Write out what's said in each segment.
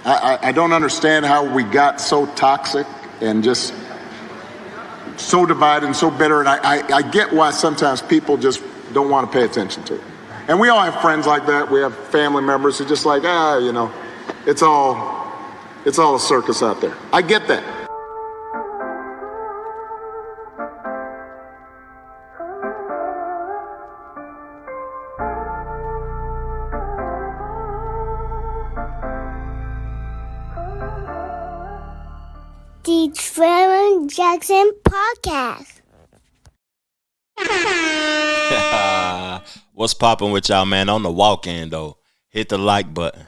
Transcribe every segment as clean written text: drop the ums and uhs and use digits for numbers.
I don't understand how we got so toxic and just so divided and so bitter. And I get why sometimes people just don't want to pay attention to it. And we all have friends like that. We have family members who just like, it's all a circus out there. I get that. The Trevor Jackson Podcast. What's poppin' with y'all, man? On the walk-in, though, hit the like button,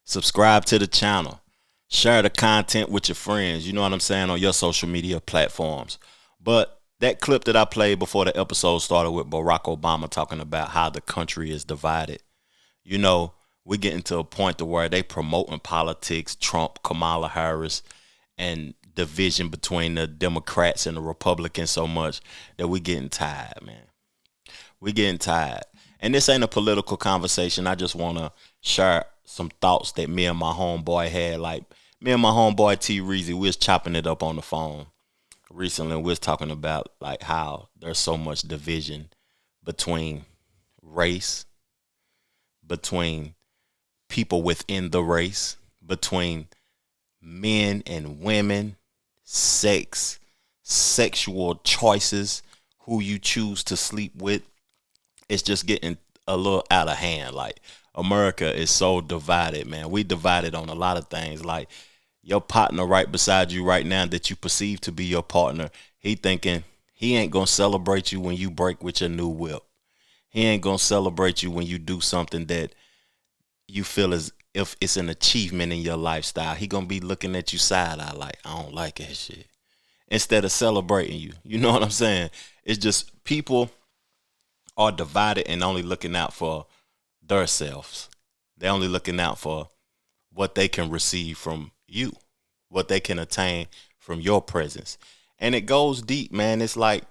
subscribe to the channel, share the content with your friends, you know what I'm saying, on your social media platforms. But that clip that I played before the episode started with Barack Obama talking about how the country is divided, you know, we're getting to a point to where they promoting politics, Trump, Kamala Harris, and division between the Democrats and the Republicans so much that we're getting tired, man. We're getting tired. And this ain't a political conversation. I just want to share some thoughts that me and my homeboy had. Like, me and my homeboy T. Reezy, we was chopping it up on the phone recently. We was talking about, like, how there's so much division between race, between people within the race, between men and women, sex, sexual choices, who you choose to sleep with. It's just getting a little out of hand. Like, America is so divided, man. We divided on a lot of things. Like, your partner right beside you right now that you perceive to be your partner, he thinking he ain't gonna celebrate you when you break with your new whip. He ain't gonna celebrate you when you do something that you feel as if it's an achievement in your lifestyle. He gonna be looking at you side eye like, I don't like that shit, instead of celebrating you. You know what I'm saying? It's just people are divided and only looking out for themselves. They're only looking out for what they can receive from you, what they can attain from your presence. And it goes deep, man. It's like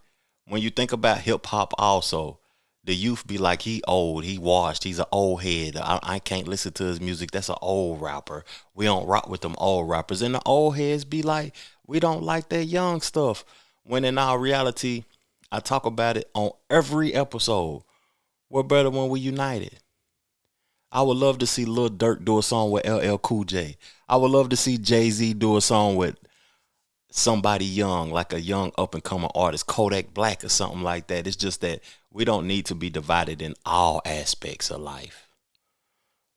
when you think about hip hop also, the youth be like, he old, he washed, he's an old head. I can't listen to his music. That's an old rapper. We don't rock with them old rappers. And the old heads be like, we don't like that young stuff. When in our reality, I talk about it on every episode. We're better when we united. I would love to see Lil Durk do a song with LL Cool J. I would love to see Jay-Z do a song with somebody young, like a young up-and-coming artist, Kodak Black or something like that. It's just that we don't need to be divided in all aspects of life.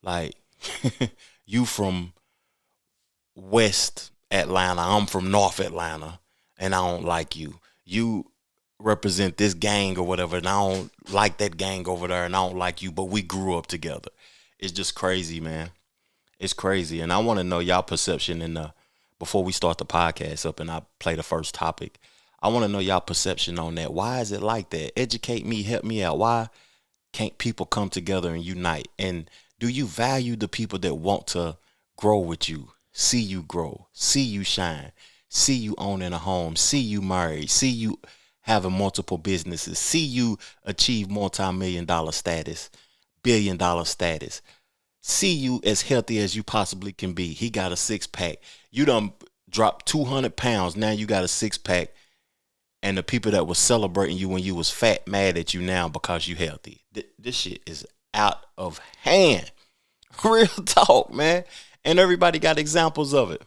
Like, you from West Atlanta, I'm from North Atlanta, and I don't like you. You represent this gang or whatever, and I don't like that gang over there, and I don't like you, but we grew up together. It's just crazy, man. It's crazy. And I want to know y'all perception before we start the podcast up and I play the first topic. I want to know y'all perception on that. Why is it like that? Educate me, help me out. Why can't people come together and unite? And do you value the people that want to grow with you, see you grow, see you shine, see you owning a home, see you married, see you having multiple businesses, see you achieve multi-million-dollar status, billion-dollar status, see you as healthy as you possibly can be. He got a six-pack. You done dropped 200 pounds. Now you got a six-pack. And the people that was celebrating you when you was fat, mad at you now because you healthy. This shit is out of hand. Real talk, man. And everybody got examples of it.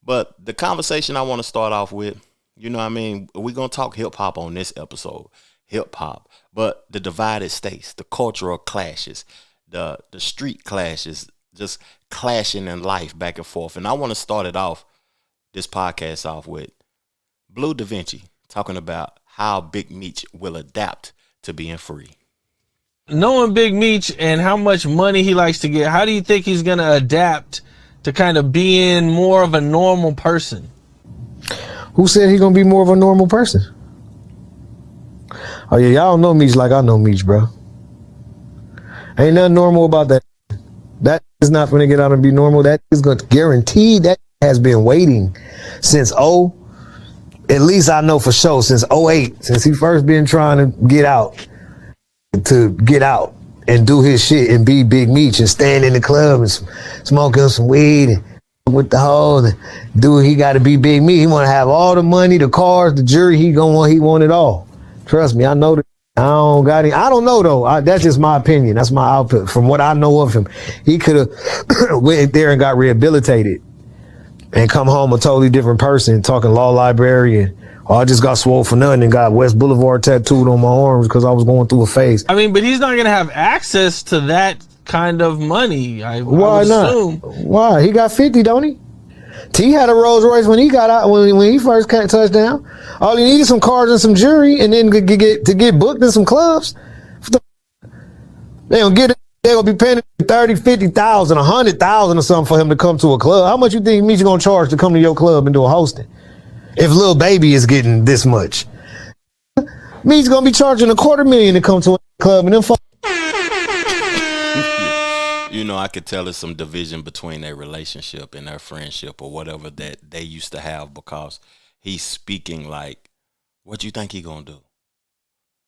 But the conversation I want to start off with, you know what I mean? We're going to talk hip-hop on this episode. Hip-hop. But the divided states, the cultural clashes, the street clashes, just clashing in life back and forth. And I want to start it off, this podcast off with Bleu Davinci talking about how Big Meech will adapt to being free. Knowing Big Meech and how much money he likes to get, how do you think he's going to adapt to kind of being more of a normal person? Who said he's going to be more of a normal person? Oh, yeah, y'all don't know Meech like I know Meech, bro. Ain't nothing normal about that. That is not going to get out and be normal. That is going to guarantee that has been waiting since at least I know for sure, since 08, since he first been trying to get out and do his shit and be Big Meech and stand in the club and smoking some weed and with the whole dude. He got to be Big Meech. He want to have all the money, the cars, the jury. He want it all. Trust me, I know that. I don't got any. I don't know though. That's just my opinion. That's my output. From what I know of him, he could have went there and got rehabilitated and come home a totally different person, talking law library and I just got swole for nothing and got West Boulevard tattooed on my arms because I was going through a phase. I mean, but he's not gonna have access to that kind of money. Why not? Assume. Why? He got 50, don't he? T had a Rolls Royce when he got out, when he first touched down. All he needed some cars and some jury, and then to get booked in some clubs. They gonna be paying 30, 50,000, 100,000 or something for him to come to a club. How much you think Meech gonna charge to come to your club and do a hosting? If Lil Baby is getting this much, Meech gonna be charging $250,000 to come to a club and then You know, I could tell there's some division between their relationship and their friendship or whatever that they used to have, because he's speaking like, what you think he gonna do?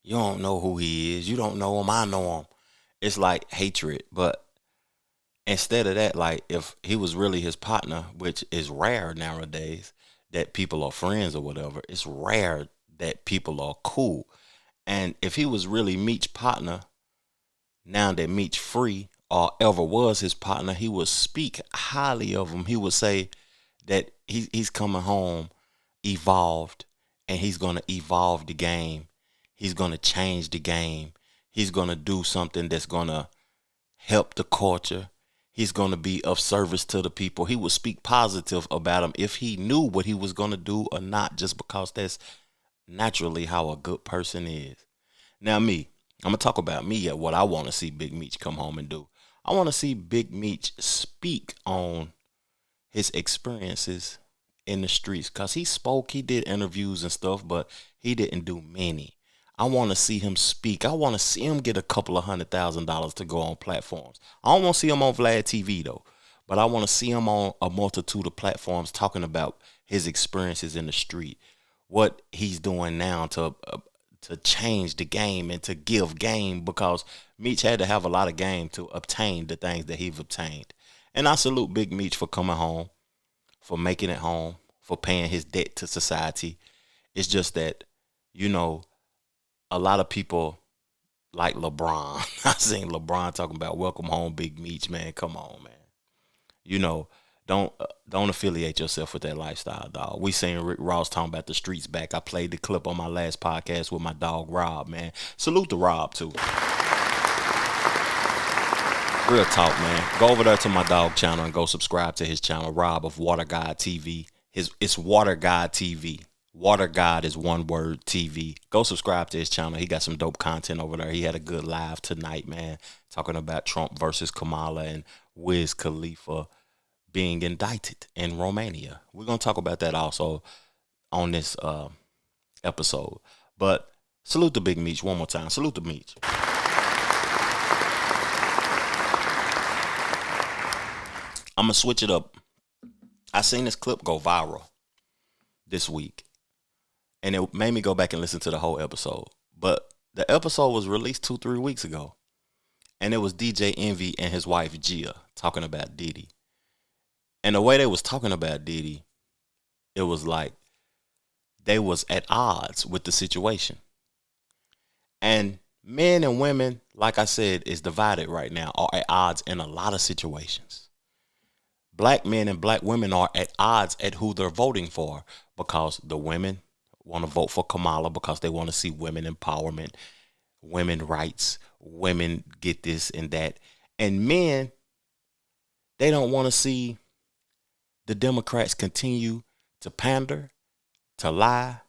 You don't know who he is. You don't know him. I know him. It's like hatred. But instead of that, like if he was really his partner, which is rare nowadays that people are friends or whatever, it's rare that people are cool. And if he was really Meech's partner, now that Meech free, or ever was his partner, he would speak highly of him. He would say that he's coming home evolved, and he's going to evolve the game. He's going to change the game. He's going to do something that's going to help the culture. He's going to be of service to the people. He would speak positive about him if he knew what he was going to do or not, just because that's naturally how a good person is. Now I'm going to talk about me at what I want to see Big Meech come home and do. I want to see Big Meech speak on his experiences in the streets, because he did interviews and stuff, but he didn't do many. I want to see him speak. I want to see him get a couple of $100,000 to go on platforms. I don't want to see him on Vlad TV though, but I want to see him on a multitude of platforms talking about his experiences in the street, what he's doing now to change the game and to give game, because Meech had to have a lot of game to obtain the things that he's obtained. And I salute Big Meech for coming home, for making it home, for paying his debt to society. It's just that, you know, a lot of people like LeBron. I seen LeBron talking about welcome home, Big Meech, man. Come on, man. You know, don't affiliate yourself with that lifestyle, dog. We seen Rick Ross talking about the streets back. I played the clip on my last podcast with my dog Rob, man. Salute to Rob too. Real talk, man. Go over there to my dog channel and go subscribe to his channel, Rob of Water God TV. It's Water God TV. Water God is one word, TV. Go subscribe to his channel. He got some dope content over there. He had a good live tonight, man, talking about Trump versus Kamala and Wiz Khalifa being indicted in Romania. We're going to talk about that also on this episode. But salute to Big Meech one more time. Salute to Meech. I'm going to switch it up. I seen this clip go viral this week, and it made me go back and listen to the whole episode. But the episode was released 2-3 weeks ago, and it was DJ Envy and his wife Gia talking about Diddy. And the way they was talking about Diddy, it was like they was at odds with the situation. And men and women, like I said, is divided right now, are at odds in a lot of situations. Black men and black women are at odds at who they're voting for, because the women want to vote for Kamala because they want to see women empowerment, women rights, women get this and that. And men, they don't want to see the Democrats continue to pander, to lie,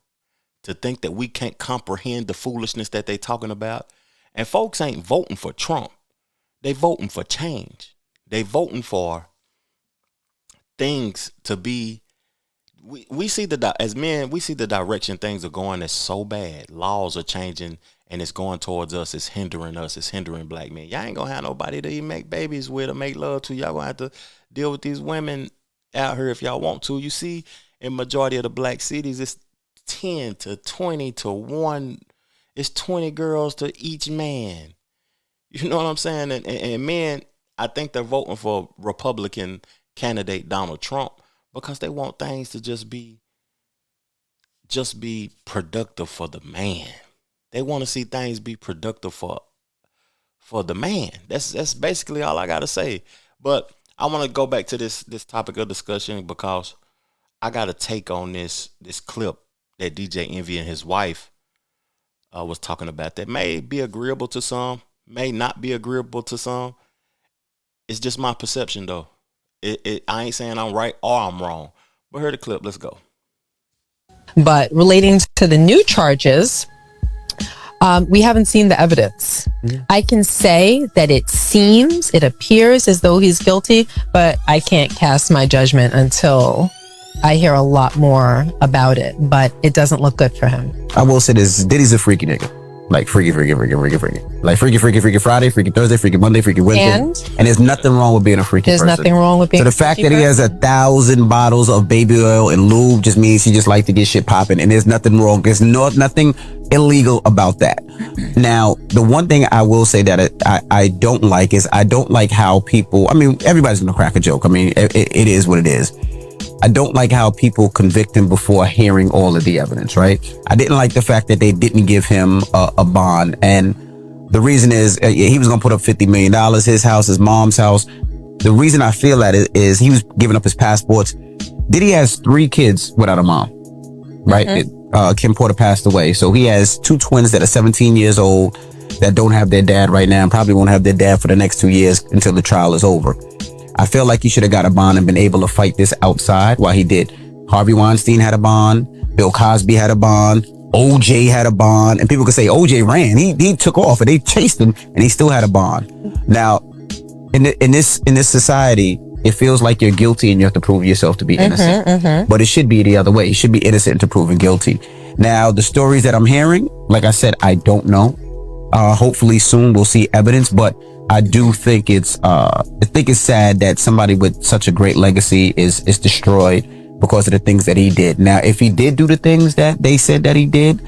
to think that we can't comprehend the foolishness that they talking about. And folks ain't voting for Trump. They voting for change. They voting for things to be. We see as men, we see the direction things are going is so bad. Laws are changing and it's going towards us. It's hindering us. It's hindering black men. Y'all ain't gonna have nobody to even make babies with or make love to. Y'all gonna have to deal with these women out here if y'all want to. You see, in majority of the black cities, it's 10 to 20 to 1. It's 20 girls to each man. You know what I'm saying? And men, I think they're voting for Republican candidate Donald Trump because they want things to just be productive for the man. They want to see things be productive for the man. That's basically all I gotta say. But I want to go back to this topic of discussion because I got a take on this clip that DJ Envy and his wife was talking about that may be agreeable to some, may not be agreeable to some. It's just my perception though. I ain't saying I'm right or I'm wrong. But hear the clip. Let's go. But relating to the new charges, we haven't seen the evidence. I can say that it appears as though he's guilty, but I can't cast my judgment until I hear a lot more about it. But it doesn't look good for him. I will say this, Diddy's a freaky nigga. Like freaky. Like freaky Friday, freaky Thursday, freaky Monday, freaky Wednesday. And there's nothing wrong with being a freaky person. There's nothing wrong with being a freaky person. So the fact that he has 1,000 bottles of baby oil and lube just means he just like to get shit popping. And there's nothing wrong. There's nothing illegal about that. Now, the one thing I will say that I don't like is I don't like how people, I mean, everybody's gonna crack a joke. I mean, it is what it is. I don't like how people convict him before hearing all of the evidence, right? I didn't like the fact that they didn't give him a bond. And the reason is he was going to put up $50 million, his house, his mom's house. The reason I feel that is he was giving up his passports. Diddy has 3 kids without a mom, right? Mm-hmm. Kim Porter passed away. So he has 2 twins that are 17 years old that don't have their dad right now and probably won't have their dad for the next 2 years until the trial is over. I feel like he should have got a bond and been able to fight this outside while he did. Harvey Weinstein had a bond. Bill Cosby had a bond. OJ had a bond. And people could say OJ ran. He took off and they chased him and he still had a bond. Now, in this society, it feels like you're guilty and you have to prove yourself to be innocent. But it should be the other way. You should be innocent to proven guilty. Now, the stories that I'm hearing, like I said, I don't know. Hopefully soon we'll see evidence, but I do think it's sad that somebody with such a great legacy is destroyed because of the things that he did. Now, if he did do the things that they said that he did,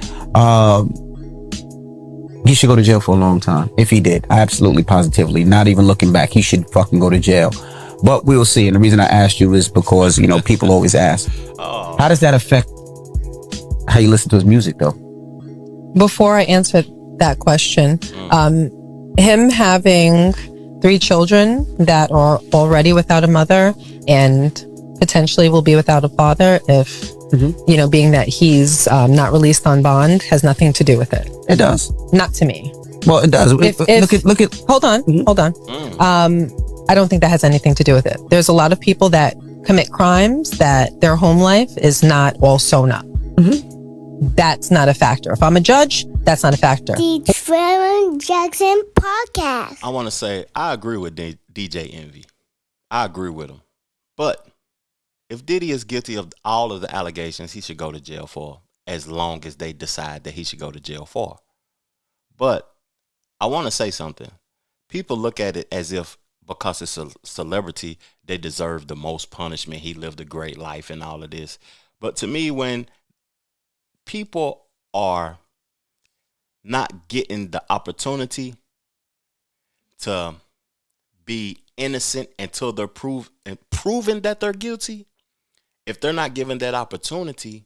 he should go to jail for a long time. If he did, absolutely, positively, not even looking back, he should fucking go to jail. But we'll see. And the reason I asked you is because, you know, people always ask, how does that affect how you listen to his music though? Before I answer that question, him having 3 children that are already without a mother and potentially will be without a father if, you know, being that he's not released on bond has nothing to do with it. It does. Not to me. Well, it does. Look at. Hold on. I don't think that has anything to do with it. There's a lot of people that commit crimes that their home life is not all sewn up. That's not a factor. If I'm a judge, that's not a factor. The Trevor Jackson Podcast. I want to say I agree with DJ Envy. I agree with him. But if Diddy is guilty of all of the allegations, he should go to jail for as long as they decide that he should go to jail for. But I want to say something. People look at it as if because it's a celebrity, they deserve the most punishment. He lived a great life and all of this. But to me, when people are not getting the opportunity to be innocent until they're proven that they're guilty, if they're not given that opportunity,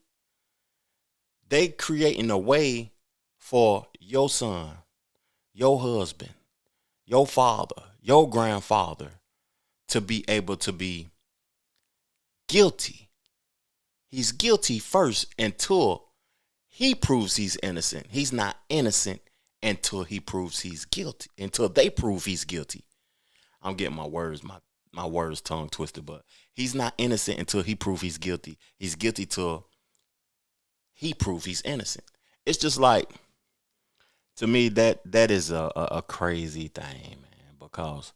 they creating a way for your son, your husband, your father, your grandfather to be able to be guilty. He's guilty first until he proves he's innocent. He's not innocent until he proves he's guilty, until they prove he's guilty. I'm getting my words tongue twisted, but he's not innocent until he proves he's guilty. He's guilty till he proves he's innocent. It's just like, to me, that is a crazy thing, man, because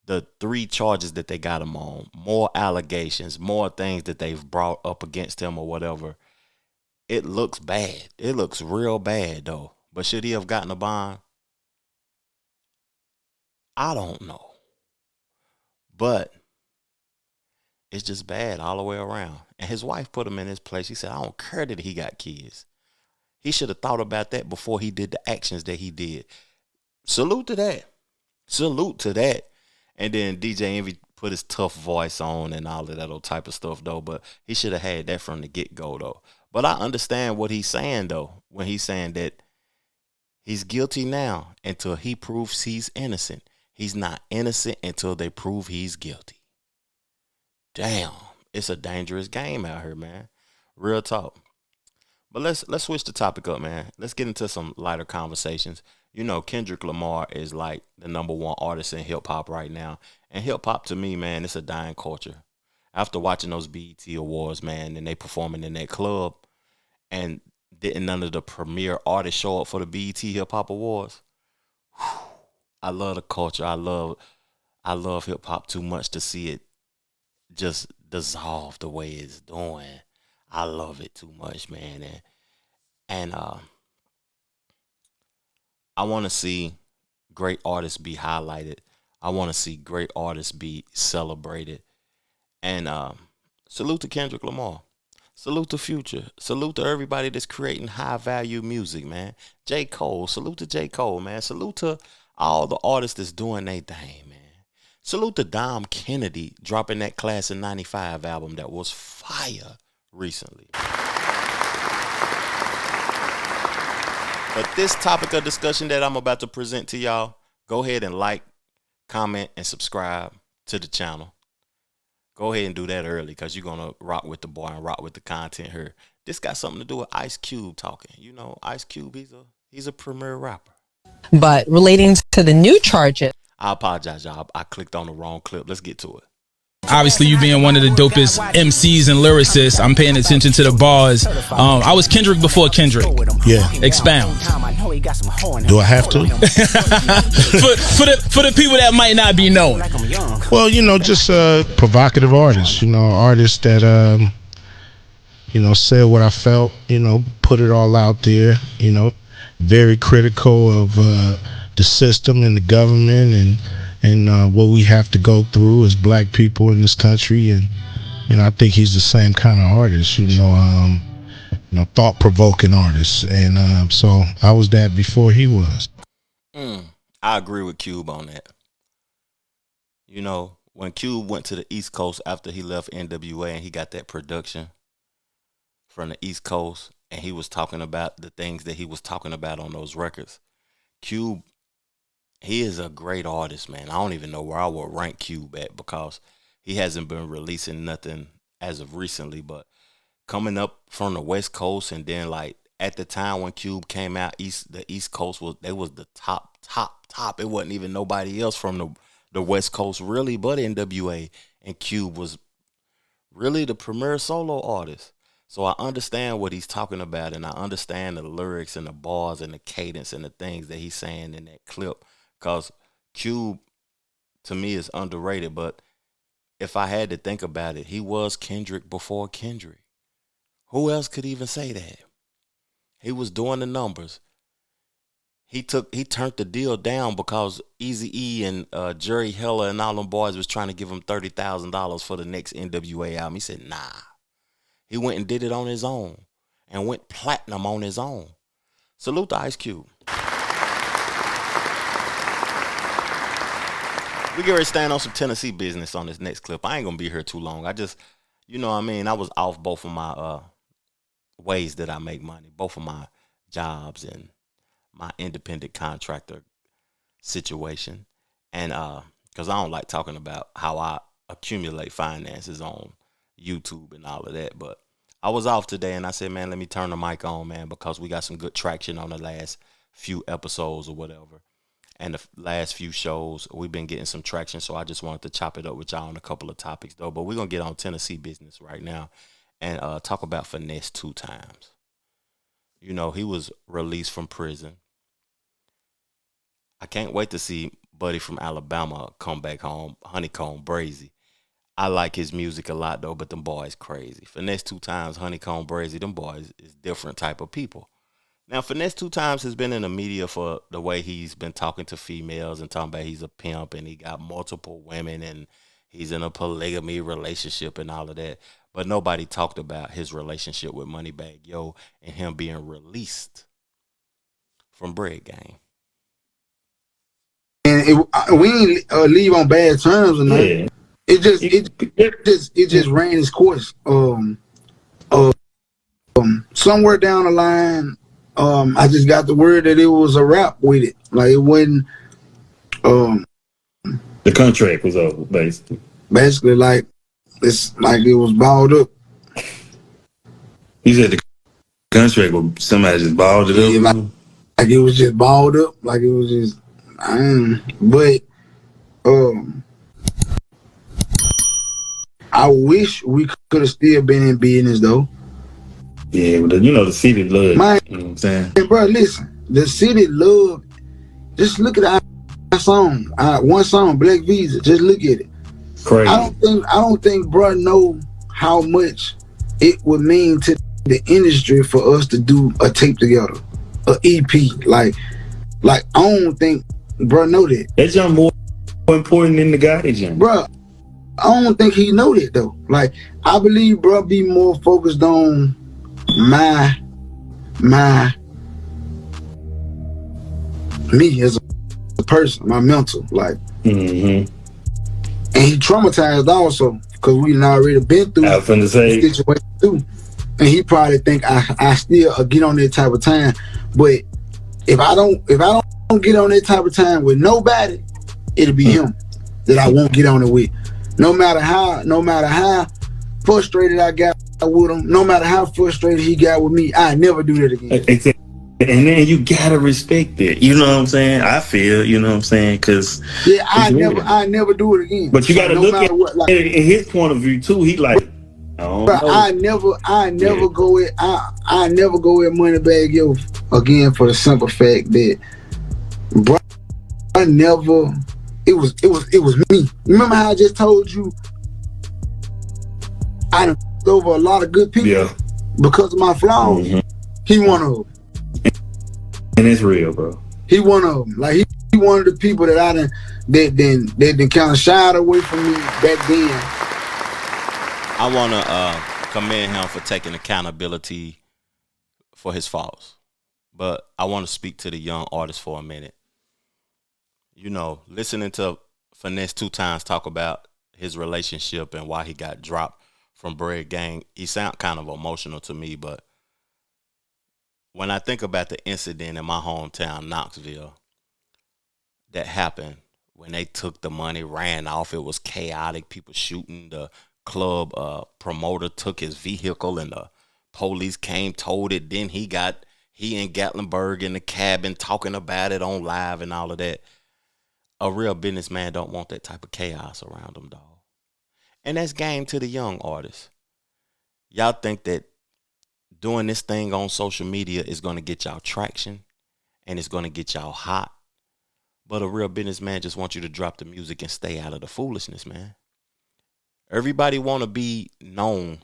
the 3 charges that they got him on, more allegations, more things that they've brought up against him or whatever, it looks bad. It looks real bad, though. But should he have gotten a bond? I don't know. But it's just bad all the way around. And his wife put him in his place. She said, I don't care that he got kids. He should have thought about that before he did the actions that he did. Salute to that. Salute to that. And then DJ Envy put his tough voice on and all of that old type of stuff though. But he should have had that from the get go though. But I understand what he's saying though, when he's saying that he's guilty now until he proves he's innocent. He's not innocent until they prove he's guilty. Damn, it's a dangerous game out here, man. Real talk. But let's switch the topic up, man. Let's get into some lighter conversations. You know, Kendrick Lamar is like the #1 artist in hip hop right now. And hip hop to me, man, it's a dying culture. After watching those BET Awards, man, and they performing in that club, and didn't none of the premier artists show up for the BET Hip Hop Awards? Whew, I love the culture. I love hip hop too much to see it just dissolve the way it's doing. I love it too much, man. And I want to see great artists be highlighted. I want to see great artists be celebrated. And salute to Kendrick Lamar. Salute to Future. Salute to everybody that's creating high value music, man. J. Cole. Salute to J. Cole, man. Salute to all the artists that's doing their thing, man. Salute to Dom Kennedy dropping that Class of 95 album that was fire recently. But this topic of discussion that I'm about to present to y'all, go ahead and like, comment, and subscribe to the channel. Go ahead and do that early because you're going to rock with the boy and rock with the content here. This got something to do with Ice Cube talking. You know, Ice Cube, he's a premier rapper. But relating to the new charges. I apologize, y'all. I clicked on the wrong clip. Let's get to it. Obviously, you being one of the dopest MCs and lyricists, I'm paying attention to the bars. I was Kendrick before Kendrick. Yeah. Expound. Do I have to? for the people that might not be knowing. Well, you know, just a provocative artist. You know, artist that you know, said what I felt. You know, put it all out there. You know, very critical of the system and the government and what we have to go through as black people in this country. And you know, I think he's the same kind of artist. You know, thought-provoking artist. And so I was that before he was. I agree with Cube on that. You know, when Cube went to the East Coast after he left NWA and he got that production from the East Coast, and he was talking about the things that he was talking about on those records. Cube, he is a great artist, man. I don't even know where I would rank Cube at because he hasn't been releasing nothing as of recently, but coming up from the West Coast, and then like at the time when Cube came out, the East Coast was the top. It wasn't even nobody else from the West Coast really but NWA, and Cube was really the premier solo artist. So I understand what he's talking about, and I understand the lyrics and the bars and the cadence and the things that he's saying in that clip. Because Cube, to me, is underrated. But if I had to think about it, he was Kendrick before Kendrick. Who else could even say that? He was doing the numbers. He turned the deal down because Eazy-E and Jerry Heller and all them boys was trying to give him $30,000 for the next NWA album. He said, nah. He went and did it on his own and went platinum on his own. Salute to Ice Cube. We get ready to stand on some Tennessee business on this next clip. I ain't going to be here too long. I just, you know what I mean? I was off both of my ways that I make money, both of my jobs and my independent contractor situation. And because I don't like talking about how I accumulate finances on YouTube and all of that. But I was off today and I said, man, let me turn the mic on, man, because we got some good traction on the last few episodes or whatever. And the last few shows, we've been getting some traction. So I just wanted to chop it up with y'all on a couple of topics, though. But we're going to get on Tennessee business right now and talk about Finesse 2 Times. You know, he was released from prison. I can't wait to see Buddy from Alabama come back home, Honeycomb Brazy. I like his music a lot, though, but them boys crazy. Finesse 2 Times, Honeycomb Brazy, them boys is different type of people. Now, Finesse 2 Times has been in the media for the way he's been talking to females and talking about he's a pimp and he got multiple women and he's in a polygamy relationship and all of that. But nobody talked about his relationship with Moneybagg Yo and him being released from Bread Game. we ain't leave on bad terms or nothing. Yeah. It just ran its course. Somewhere down the line, I just got the word that it was a wrap with it. Like it wasn't. The contract was over, basically. Basically, like it's like it was balled up. You said the contract was somebody just balled it up. Yeah, like it was just balled up. Like it was just. But I wish we could have still been in business though. Yeah, but the city loved. Man, you know what I'm saying? Hey, bro, listen, the city loved. Just look at our song, one song, Black Visa. Just look at it. Crazy. I don't think, bro, know how much it would mean to the industry for us to do a tape together, a EP. Like I don't think, bro, know that. That jump more important than the Gotti jump, bro. I don't think he know that though. Like I believe, bro, be more focused on my me as a person, my mental, like, and he traumatized also because we already been through the situation too, and he probably think I still get on that type of time, but if I don't get on that type of time with nobody, it'll be him that I won't get on it with. No matter how frustrated I got with him, no matter how frustrated he got with me, I never do that again. And then you gotta respect it. You know what I'm saying? I feel, you know what I'm saying? Cause I never do it again. But you gotta look at it in his point of view too. He like, I never go at Moneybagg Yo again for the simple fact that, bro, I never. It was me. You remember how I just told you I done over a lot of good people because of my flaws. He one of them. And it's real, bro. He one of them. Like he one of the people that I done kind of shied away from me back then. I wanna commend him for taking accountability for his faults, but I want to speak to the young artist for a minute. You know, listening to Finesse 2 Times talk about his relationship and why he got dropped from Bread Gang, he sound kind of emotional to me, but when I think about the incident in my hometown, Knoxville, that happened when they took the money, ran off, it was chaotic, people shooting, the club promoter took his vehicle and the police came, towed it, then he and Gatlinburg in the cabin talking about it on live and all of that. A real businessman don't want that type of chaos around them, dog. And that's game to the young artists. Y'all think that doing this thing on social media is going to get y'all traction and it's going to get y'all hot. But a real businessman just wants you to drop the music and stay out of the foolishness, man. Everybody want to be known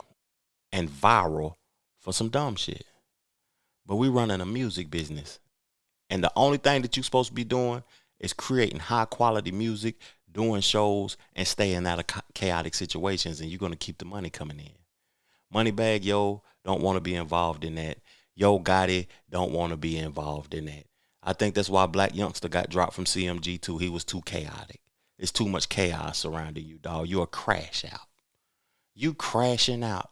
and viral for some dumb shit. But we running a music business. And the only thing that you're supposed to be doing is creating high quality music, doing shows, and staying out of chaotic situations, and you're going to keep the money coming in. Moneybagg Yo don't want to be involved in that. Yo Gotti don't want to be involved in that. I think that's why Black Youngster got dropped from CMG too. He was too chaotic. It's too much chaos surrounding you, dog. You're a crash out. You crashing out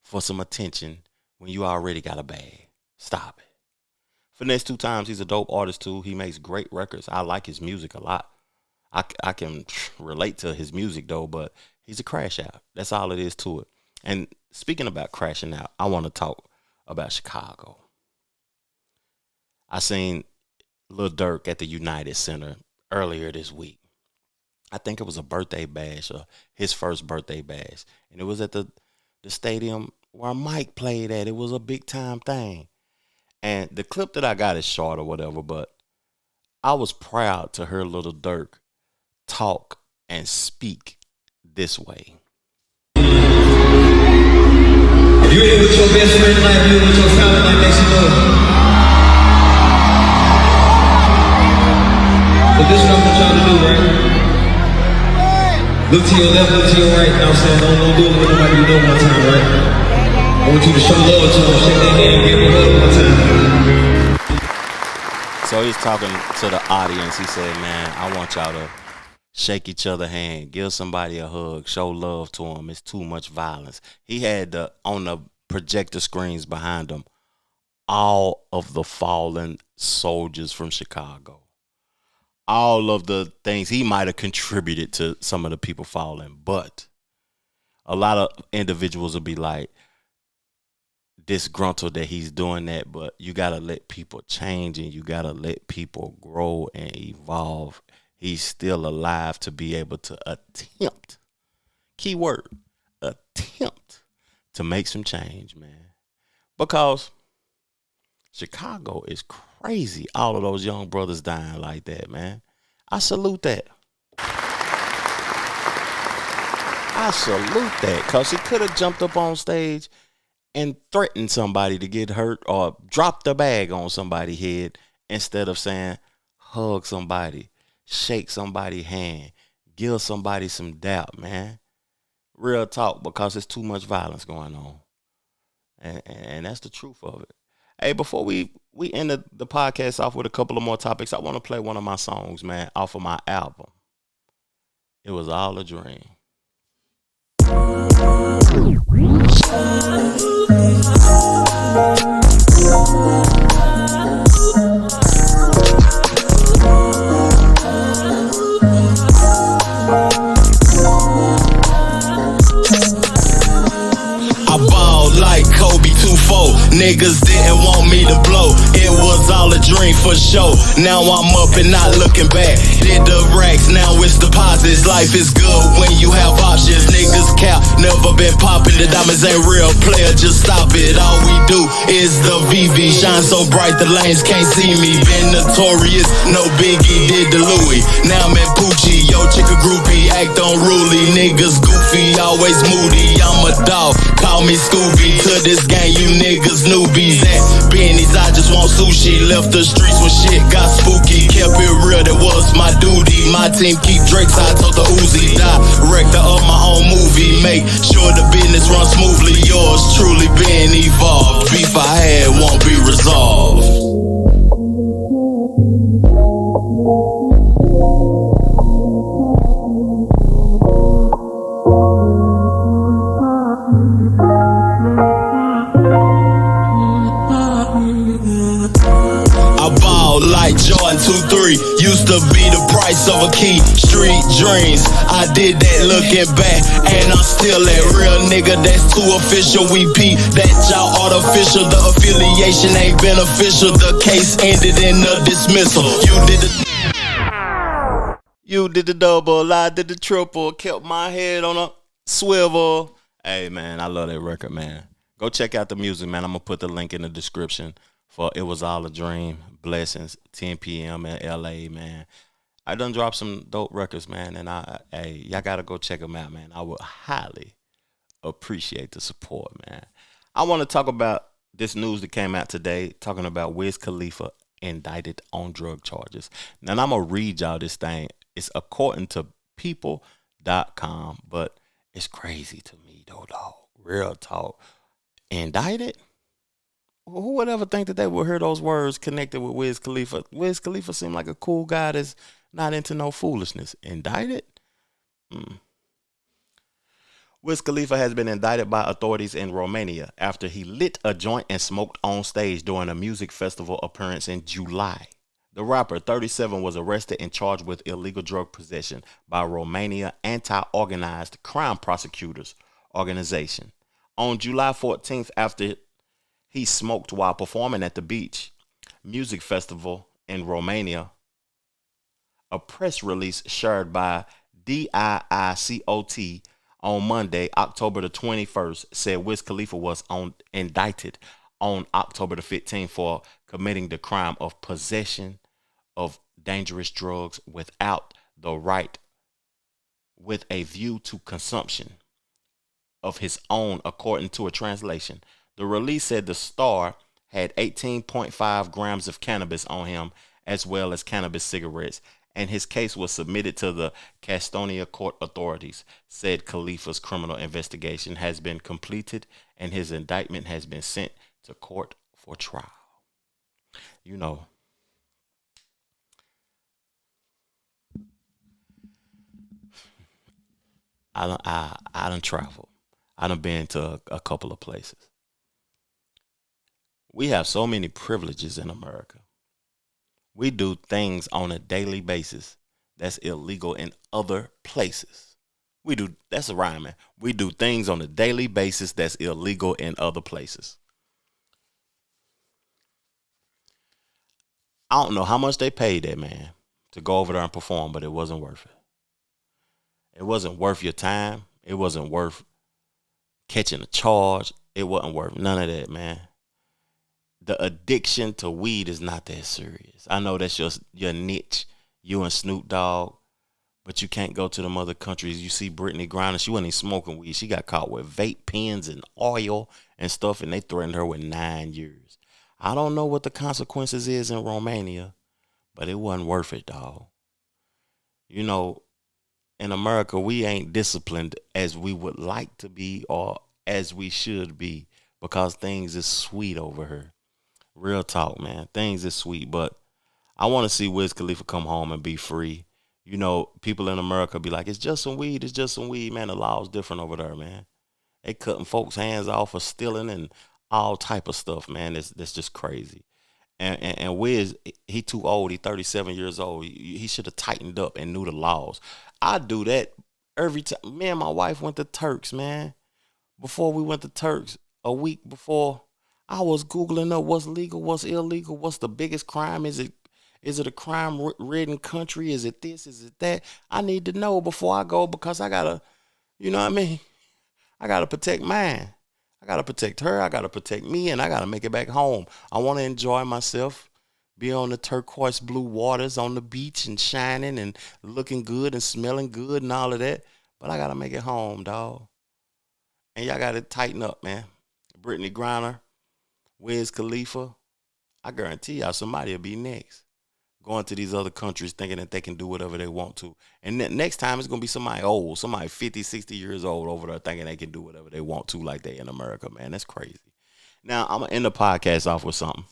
for some attention when you already got a bag. Stop it. Finesse 2 Times, he's a dope artist too. He makes great records. I like his music a lot. I can relate to his music though, but he's a crash out. That's all it is to it. And speaking about crashing out, I want to talk about Chicago. I seen Lil Durk at the United Center earlier this week. I think it was a birthday bash or his first birthday bash. And it was at the stadium where Mike played at. It was a big time thing. And the clip that I got is short or whatever, but I was proud to hear Lil Durk talk and speak this way. If you ain't with your best friend like you, with your family like that, you know. But this is what I want y'all to do, right? Look to your left, look to your right. Now I'm saying, don't do it with nobody you know one time, right? I want you to show love to them, shake their hand, give them a hug one time. So he's talking to the audience, he said, man, I want y'all to shake each other's hand, give somebody a hug, show love to them. It's too much violence. He had on the projector screens behind him all of the fallen soldiers from Chicago. All of the things he might have contributed to some of the people falling. But a lot of individuals will be like disgruntled that he's doing that. But you got to let people change and you got to let people grow and evolve. He's still alive to be able to attempt, keyword, attempt to make some change, man. Because Chicago is crazy. All of those young brothers dying like that, man. I salute that. I salute that. Because he could have jumped up on stage and threatened somebody to get hurt or dropped a bag on somebody's head instead of saying, hug somebody, shake somebody's hand, give somebody some doubt, man. Real talk, because there's too much violence going on. And that's the truth of it. Hey, before we end the podcast off with a couple of more topics, I want to play one of my songs, man, off of my album. It Was All a Dream. I ball like Kobe 2-4. Niggas didn't want me to blow. It was all a dream for sure. Now I'm up and not looking back. Did the racks, now it's deposits. Life is good when you have options. Niggas cap, never been popping. The diamonds ain't real, player, just stop it. All we do is the VV. Shine so bright the lanes can't see me. Been notorious, no biggie, did the Louis. Now I'm in Poochie, yo chick a groupie. Act unruly, niggas goofy, always moody. I'm a dog, call me Scooby. To this game, you niggas newbies. At Benny's, I just want sushi. Left the streets when shit got spooky. Kept it real, that was my duty. My team keep Drake's, I told the Uzi. Director of my own movie. Make sure the business runs smoothly. Yours truly been evolved. Beef I had won't be resolved. Like Jordan 2-3 used to be the price of a key. Street dreams, I did that looking back, and I'm still that real nigga. That's too official. We P that y'all artificial. The affiliation ain't beneficial. The case ended in a dismissal. You did the double, I did the triple. Kept my head on a swivel. Hey man, I love that record, man. Go check out the music, man. I'm gonna put the link in the description for It Was All a Dream. Blessings, 10 p.m. in LA, man. I done dropped some dope records, man, and y'all gotta go check them out, man. I would highly appreciate the support, man. I want to talk about this news that came out today, talking about Wiz Khalifa indicted on drug charges. Now, I'm gonna read y'all this thing. It's according to people.com, but it's crazy to me, though, dog. Real talk. Indicted? Who would ever think that they would hear those words connected with Wiz Khalifa? Wiz Khalifa seemed like a cool guy that's not into no foolishness. Indicted? Wiz Khalifa has been indicted by authorities in Romania after he lit a joint and smoked on stage during a music festival appearance in July. The rapper, 37, was arrested and charged with illegal drug possession by Romania Anti-Organized Crime Prosecutors Organization. On July 14th, after he smoked while performing at the Beach Music Festival in Romania, a press release shared by DIICOT on Monday, October the 21st, said Wiz Khalifa was indicted on October the 15th for committing the crime of possession of dangerous drugs without the right, with a view to consumption of his own, according to a translation. The release said the star had 18.5 grams of cannabis on him, as well as cannabis cigarettes, and his case was submitted to the Gastonia court authorities. Said Khalifa's criminal investigation has been completed and his indictment has been sent to court for trial. You know, I done traveled. I done been to a couple of places. We have so many privileges in America. We do things on a daily basis that's illegal in other places. That's a rhyme, man. We do things on a daily basis that's illegal in other places. I don't know how much they paid that man to go over there and perform, but it wasn't worth it. It wasn't worth your time. It wasn't worth catching a charge. It wasn't worth none of that, man. The addiction to weed is not that serious. I know that's your niche, you and Snoop Dogg, but you can't go to them other countries. You see Brittany Griner, she wasn't even smoking weed. She got caught with vape pens and oil and stuff, and they threatened her with 9 years. I don't know what the consequences is in Romania, but it wasn't worth it, dog. You know, in America, we ain't disciplined as we would like to be or as we should be because things is sweet over here. Real talk, man. Things is sweet, but I want to see Wiz Khalifa come home and be free. You know, people in America be like, it's just some weed, it's just some weed. Man, the law's different over there, man. They cutting folks' hands off for stealing and all type of stuff, man. That's just crazy. And Wiz, he too old. He 37 years old. He should have tightened up and knew the laws. I do that every time. Me and my wife went to Turks, man. Before we went to Turks, a week before, I was Googling up what's legal, what's illegal, what's the biggest crime. Is it a crime-ridden country? Is it this? Is it that? I need to know before I go because I gotta, you know what I mean? I gotta protect mine. I gotta protect her. I gotta protect me, and I gotta make it back home. I want to enjoy myself, be on the turquoise blue waters on the beach and shining and looking good and smelling good and all of that. But I gotta make it home, dog. And y'all gotta tighten up, man. Brittany Griner, Wiz Khalifa, I guarantee y'all somebody will be next. Going to these other countries thinking that they can do whatever they want to. And next time it's going to be somebody old, somebody 50, 60 years old over there thinking they can do whatever they want to like they in America, man. That's crazy. Now, I'm going to end the podcast off with something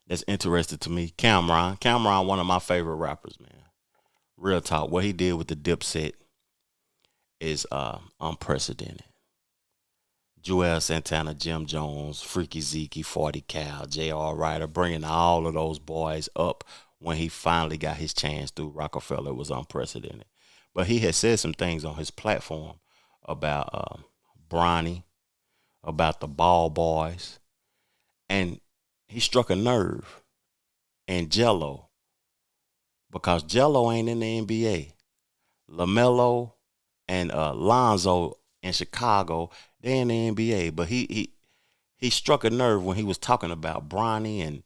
that's interesting to me. Cameron, one of my favorite rappers, man. Real talk. What he did with the Dipset is unprecedented. Joel Santana, Jim Jones, Freaky Zeke, 40 Cal, J.R. Ryder, bringing all of those boys up when he finally got his chance through Rockefeller was unprecedented. But he had said some things on his platform about Bronny, about the Ball Boys, and he struck a nerve in Jello because Jello ain't in the NBA. LaMelo and Lonzo in Chicago, they in the NBA, but he struck a nerve when he was talking about Bronny and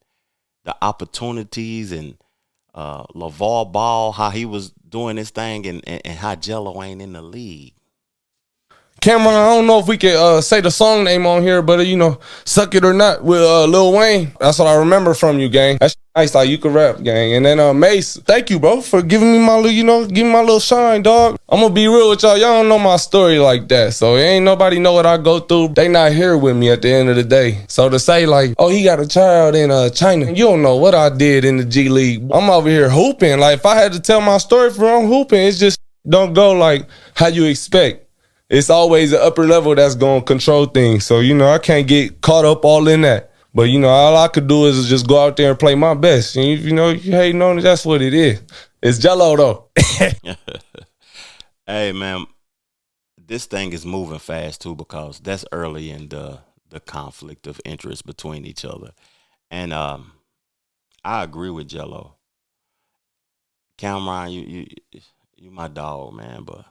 the opportunities and LaVar Ball, how he was doing this thing and how Jello ain't in the league. Cameron, I don't know if we can say the song name on here, but Suck It or Not with Lil Wayne. That's what I remember from you, gang. That's nice, like you can rap, gang. And then Mace, thank you, bro, for giving me my little, give me my little shine, dog. I'm gonna be real with y'all. Y'all don't know my story like that, so ain't nobody know what I go through. They not here with me at the end of the day. So to say like, oh, he got a child in China, you don't know what I did in the G League. I'm over here hooping. Like if I had to tell my story from hooping, it's just don't go like how you expect. It's always the upper level that's going to control things. So, I can't get caught up all in that. But, all I could do is just go out there and play my best. And, you hating on it, that's what it is. It's Jello, though. Hey, man, this thing is moving fast, too, because that's early in the conflict of interest between each other. And I agree with Jello. Cameron, you my dog, man, but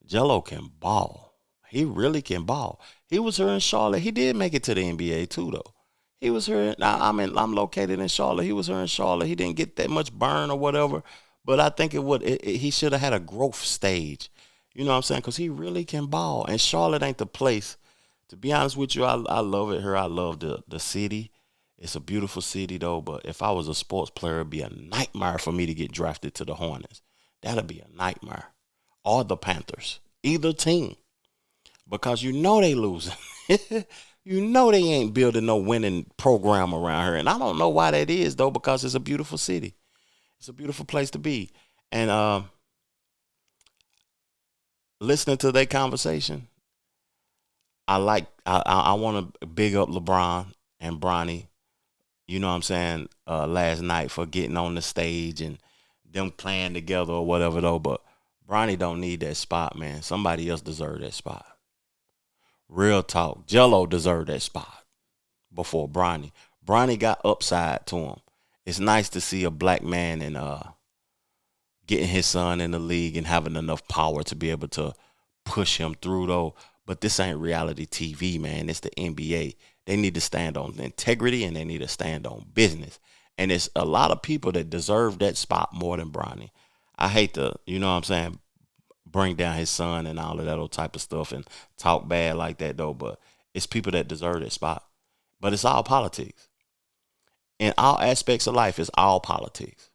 Jello can ball. He really can ball. He was here in Charlotte. He did make it to the NBA too, though. He was here. I'm located in Charlotte. He was here in Charlotte. He didn't get that much burn or whatever, but I think he should have had a growth stage. You know what I'm saying? Because he really can ball. And Charlotte ain't the place. To be honest with you, I love it here. I love the city. It's a beautiful city, though. But if I was a sports player, it'd be a nightmare for me to get drafted to the Hornets. That'd be a nightmare. Or the Panthers, either team, because they losing. They ain't building no winning program around here. And I don't know why that is, though, because it's a beautiful city. It's a beautiful place to be. And listening to their conversation, I want to big up LeBron and Bronny, you know what I'm saying, last night for getting on the stage and them playing together or whatever though. But Bronny don't need that spot, man. Somebody else deserved that spot. Real talk. Jello deserved that spot before Bronny. Bronny got upside to him. It's nice to see a black man and getting his son in the league and having enough power to be able to push him through though. But this ain't reality TV, man. It's the NBA. They need to stand on integrity and they need to stand on business. And it's a lot of people that deserve that spot more than Bronny. I hate to, you know what I'm saying, bring down his son and all of that old type of stuff and talk bad like that though. But it's people that deserve that spot. But it's all politics. In all aspects of life, it's all politics.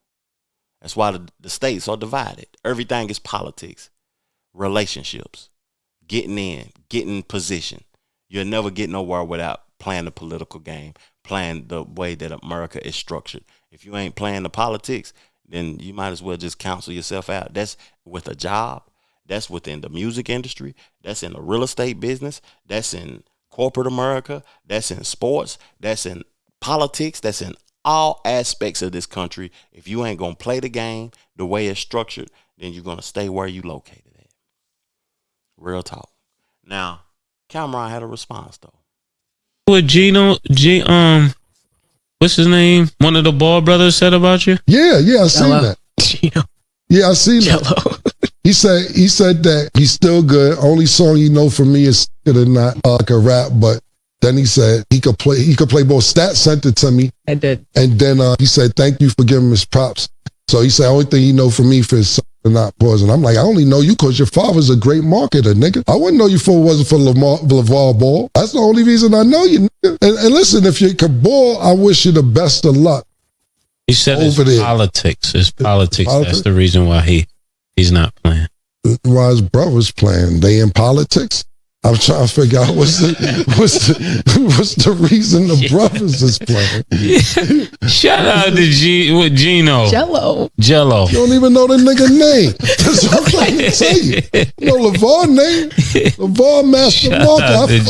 That's why the states are divided. Everything is politics, relationships, getting in position. You'll never get nowhere without playing the political game, playing the way that America is structured. If you ain't playing the politics, then you might as well just counsel yourself out. That's with a job. That's within the music industry. That's in the real estate business. That's in corporate America. That's in sports. That's in politics. That's in all aspects of this country. If you ain't going to play the game the way it's structured, then you're going to stay where you located at. Real talk. Now, Cameron had a response, though. What what's his name? One of the Ball brothers said about you? Yeah, I seen that. Gino. Yeah, I seen that. He said that he's still good. Only song you know from me is Good or Not. I can rap, but then he said he could play both. Stat sent it to me. I did. And then he said, thank you for giving him his props. So he said, only thing you know from me for his not pause. And I'm like, I only know you because your father's a great marketer, nigga. I wouldn't know you if it wasn't for LeVar Ball. That's the only reason I know you, nigga. And listen, if you could ball, I wish you the best of luck. He said it's politics. It's politics. That's the reason why he's not playing. Why his brother's playing? They in politics? I'm trying to figure out what's the reason the brothers is playing. Shout out to Gino. Jello. You don't even know the nigga name. That's what I'm trying to tell you. You know LeVar name? LeVar Master Market.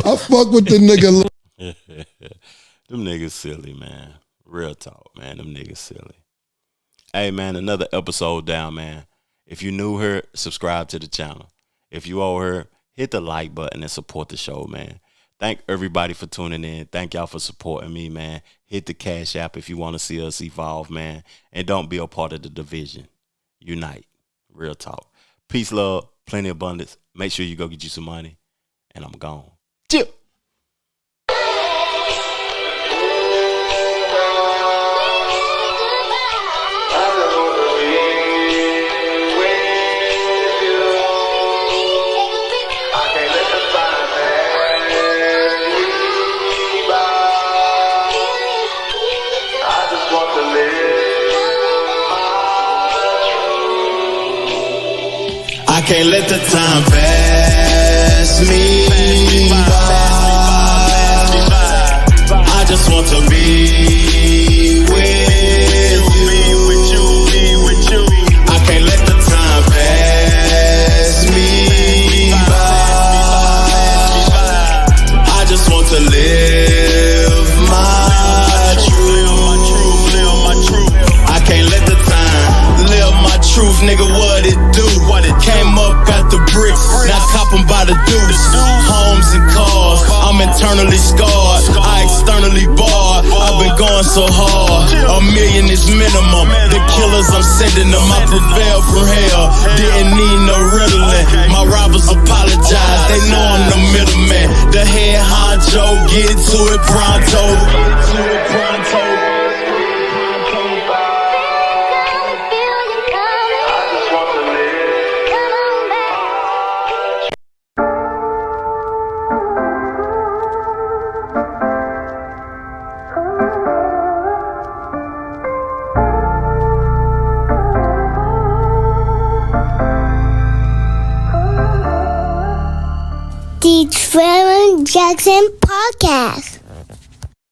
I fuck with the nigga. Them niggas silly, man. Real talk, man. Them niggas silly. Hey, man, another episode down, man. If you new here, subscribe to the channel. If you old here, hit the like button and support the show, man. Thank everybody for tuning in. Thank y'all for supporting me, man. Hit the Cash App if you want to see us evolve, man. And don't be a part of the division. Unite. Real talk. Peace, love, plenty of abundance. Make sure you go get you some money. And I'm gone. Chill. I can't let the time pass me by. I just want to be with you. I can't let the time pass me by. I just want to live my truth. I can't let the time live my truth, nigga. What it do? Came up, got the bricks, now copping by the deuce. Homes and cars, I'm internally scarred. I externally barred, I've been going so hard. $1 million is minimum, the killers I'm sending them. I prevailed from hell, didn't need no riddling. My rivals apologize, they know I'm the middleman. The head honcho, get to it pronto. The Trevor Jackson